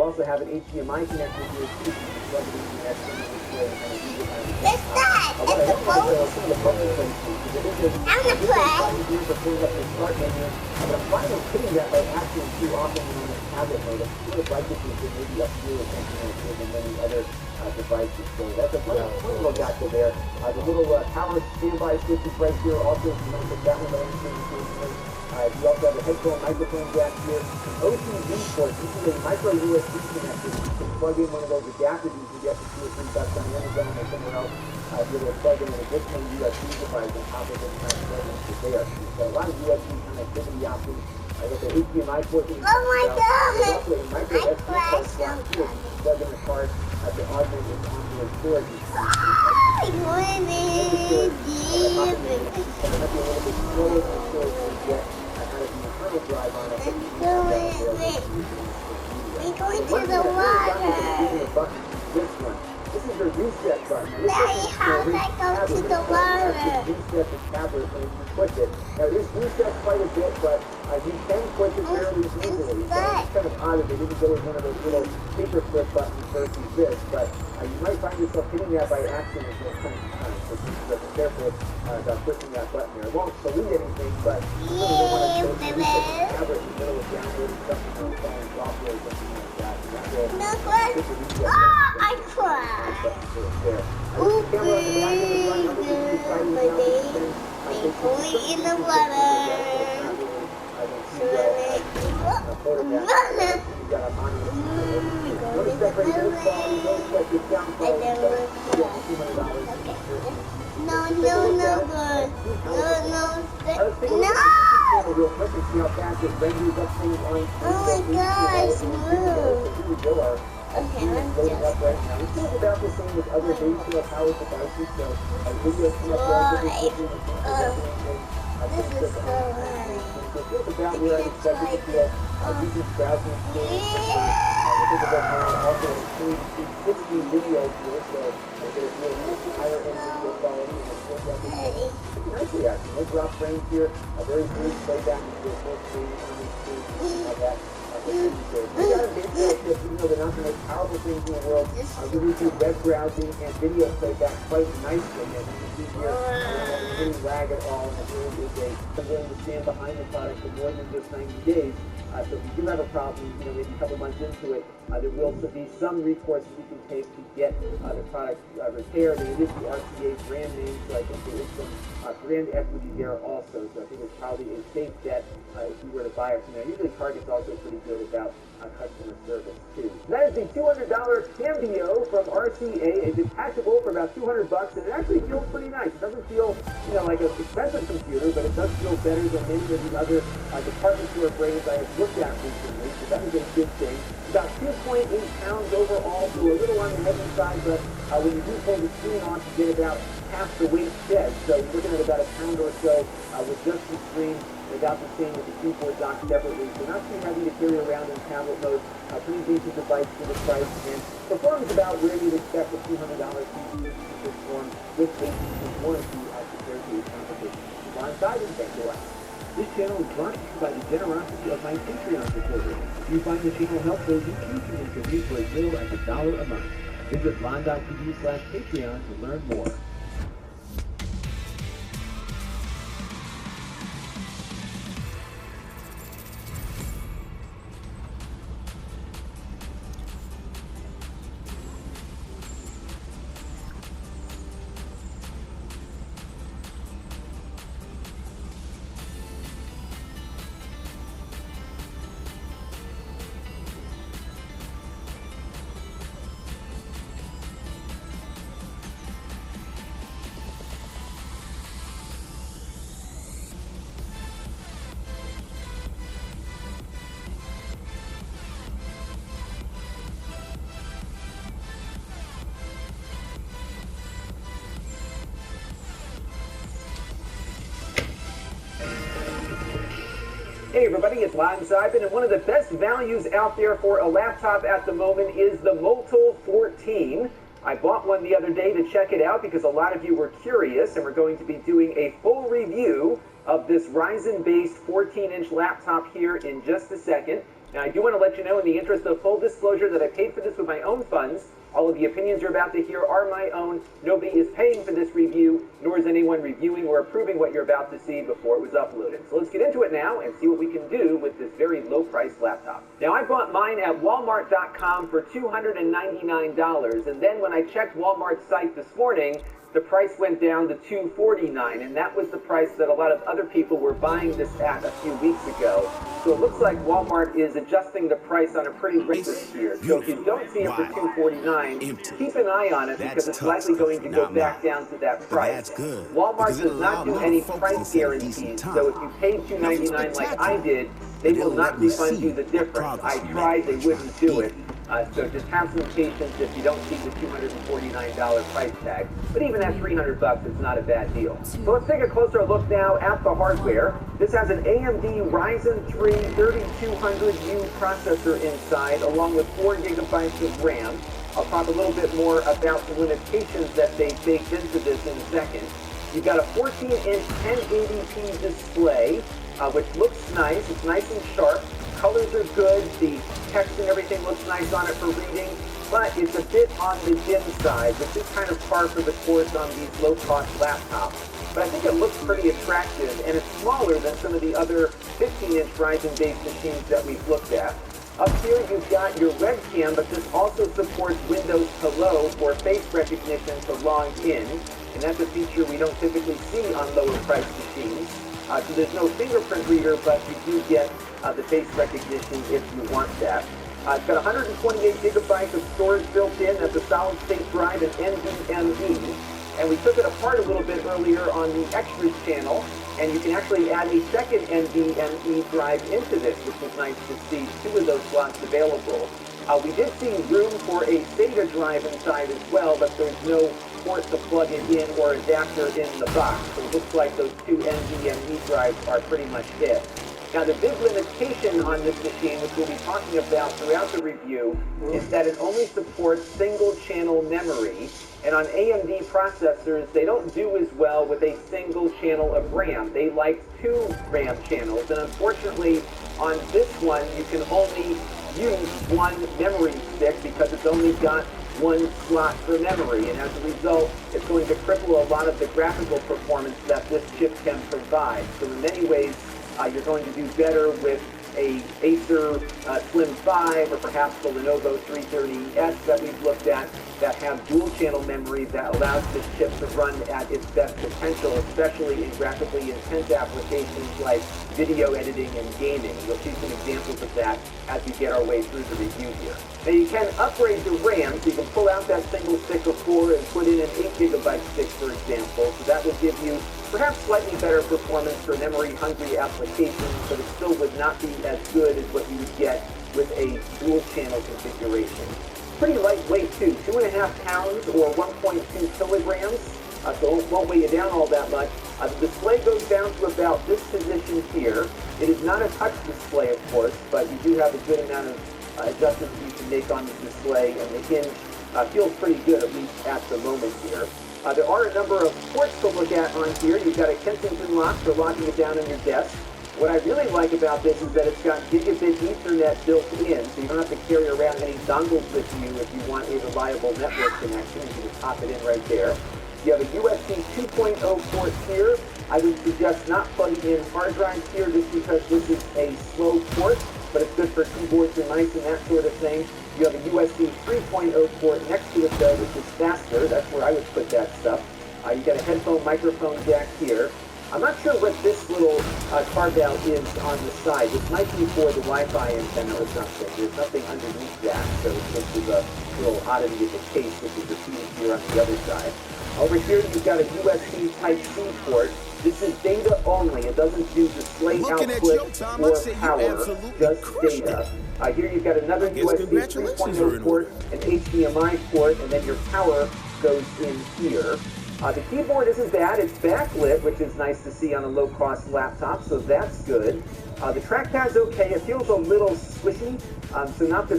also have an HDMI connector here too. You can plug it into the external display and kind of use it as It's not. It's a boat. I'm gonna play. Here's the pulling up the start menu. But I'm fine with putting that by acting too often on the tablet mode. I feel like this is maybe up here with something than many other devices. So that's a fun little gotcha there. The little power standby switch is right here. Also, if you want to put that one on you also have a headphone microphone jack here. An OTG port. This is a micro USB connector. You can plug in one of those adapters you get for 2 or 3 bucks on Amazon or somewhere else. You're able to plug in an additional USB device on top of any kind of plugins that they are. So a lot of USB connectivity options. I got the HDMI port. Oh my God! Also a micro SD card slot here. You can plug in a card to augment its onboard storage. I want it. Drive on it. We're going to the water. This one. This is your reset button. Daddy, how do I go to the water? Reset the tablet when you push it. Now this resets quite a bit, but you can push it fairly easily. So it's kind of odd that they didn't go with one of those little paperclip buttons versus this, but you might find yourself hitting that by accident from time to time. So just be careful about pushing that button there. It won't delete anything, but you don't want to reset the tablet in the middle of downloading something from the phone, software, or something like that. I cried. Ooh, in the water. No, good. No. Oh my gosh, move. Okay, let's loading up right now. This is about the same with other base powered devices, so video this is so high. So it feels about where I expected to feel. This is browsing also includes 60 videos here, so there's really higher end video quality and it's still nicely actually. No drop frames here, a very smooth playback into a full screen on the screen of that. Even though they're not the most powerful things in the world, you can do web browsing and video playback quite nicely. And you can see here, any lag at all, and it really is I'm willing to stand behind the product for more than just 90 days. So if you do have a problem, maybe a couple months into it, there will be some recourse that you can take to get the product repaired. And it is the RCA brand name, so I think there is some brand equity there also. So I think it's probably a safe bet if you were to buy it from there. Usually Target's also pretty good about customer service too. That is the $200 Cambio from RCA, a detachable for about 200 bucks, and it actually feels pretty nice. It doesn't feel, like an expensive computer, but it does feel better than many of the other department store brands I have looked at recently, so that is a good thing. About 2.8 pounds overall, so a little on the heavy side, but when you do pull the screen off, you get about half the weight shed. So you're looking at about a pound or so with just the screen. About the same with the keyboard dock separately. So not too heavy to carry around in tablet mode. Pretty decent device for the price, and performs about where you'd expect a $200 CPU to perform with 8 years warranty as compared to its competition. Alongside and thank you. This channel is brought to you by the generosity of my Patreon supporters. If you find the channel helpful, you too can contribute for as little as $1 a month. Visit lon.tv/Patreon to learn more. Hey everybody, it's Lon Seidman, and one of the best values out there for a laptop at the moment is the Motul 14. I bought one the other day to check it out because a lot of you were curious, and we're going to be doing a full review of this Ryzen-based 14-inch laptop here in just a second. Now, I do want to let you know, in the interest of full disclosure, that I paid for this with my own funds. All of the opinions you're about to hear are my own. Nobody is paying for this review, nor is anyone reviewing or approving what you're about to see before it was uploaded. So let's get into it now and see what we can do with this very low-priced laptop. Now, I bought mine at Walmart.com for $299, and then when I checked Walmart's site this morning, the price went down to $249, and that was the price that a lot of other people were buying this at a few weeks ago. So it looks like Walmart is adjusting the price on a pretty rigorous here. So if you don't see it for $249, keep an eye on it because it's likely going to go back down to that price. Walmart does not do any price guarantees, so if you paid $299 like I did, they will not refund you the difference. I tried, they wouldn't do it. So just have some patience if you don't see the $249 price tag. But even at $300, it's not a bad deal. So let's take a closer look now at the hardware. This has an AMD Ryzen 3 3200U processor inside, along with 4 gigabytes of RAM. I'll talk a little bit more about the limitations that they baked into this in a second. You've got a 14-inch 1080p display, which looks nice. It's nice and sharp. Colors are good. The text and everything looks nice on it for reading, but it's a bit on the dim side, which is kind of par for the course on these low-cost laptops. But I think it looks pretty attractive, and it's smaller than some of the other 15-inch Ryzen-based machines that we've looked at. Up here, you've got your webcam, but this also supports Windows Hello for face recognition to log in, and that's a feature we don't typically see on lower-priced machines. So there's no fingerprint reader, but you do get the face recognition if you want that. It's got 128 gigabytes of storage built in. That's a solid-state drive and NVMe. And we took it apart a little bit earlier on the extras channel, and you can actually add a second NVMe drive into this, which was nice to see 2 of those slots available. We did see room for a SATA drive inside as well, but there's no port to plug it in or adapter in the box. So it looks like those 2 NVMe drives are pretty much it. Now, the big limitation on this machine, which we'll be talking about throughout the review, is that it only supports single-channel memory. And on AMD processors, they don't do as well with a single channel of RAM. They like 2 RAM channels. And unfortunately, on this one, you can only use 1 memory stick because it's only got 1 slot for memory. And as a result, it's going to cripple a lot of the graphical performance that this chip can provide. So in many ways, you're going to do better with a Acer Slim 5 or perhaps the Lenovo 330S that we've looked at that have dual channel memory that allows this chip to run at its best potential, especially in graphically intense applications like video editing and gaming. You'll see some examples of that as we get our way through the review here. Now you can upgrade the RAM, so you can pull out that single stick of 4 and put in an 8 gigabyte stick, for example. So that will give you perhaps slightly better performance for memory-hungry applications, but it still would not be as good as what you would get with a dual-channel configuration. Pretty lightweight too, 2.5 pounds or 1.2 kilograms, so it won't weigh you down all that much. The display goes down to about this position here. It is not a touch display, of course, but you do have a good amount of adjustments you can make on the display, and the hinge feels pretty good, at least at the moment here. There are a number of ports to look at on here. You've got a Kensington lock for locking it down on your desk. What I really like about this is that it's got gigabit Ethernet built in, so you don't have to carry around any dongles with you if you want a reliable network connection. You can just pop it in right there. You have a USB 2.0 port here. I would suggest not plugging in hard drives here just because this is a slow port, but it's good for keyboards and mice and that sort of thing. You have a USB 3.0 port next to it though, which is faster. That's where I would put that stuff. You've got a headphone microphone jack here. I'm not sure what this little carve-out is on the side. This might be for the Wi-Fi antenna or something. There's nothing underneath that, so this is a little oddity of the case, which is repeated here on the other side. Over here, you've got a USB Type-C port. This is data only. It doesn't do display output or power, just data. Here you've got another USB 3.0 port, an HDMI port, and then your power goes in here. The keyboard isn't bad. It's backlit, which is nice to see on a low-cost laptop, so that's good. The trackpad's okay. It feels a little squishy, so not the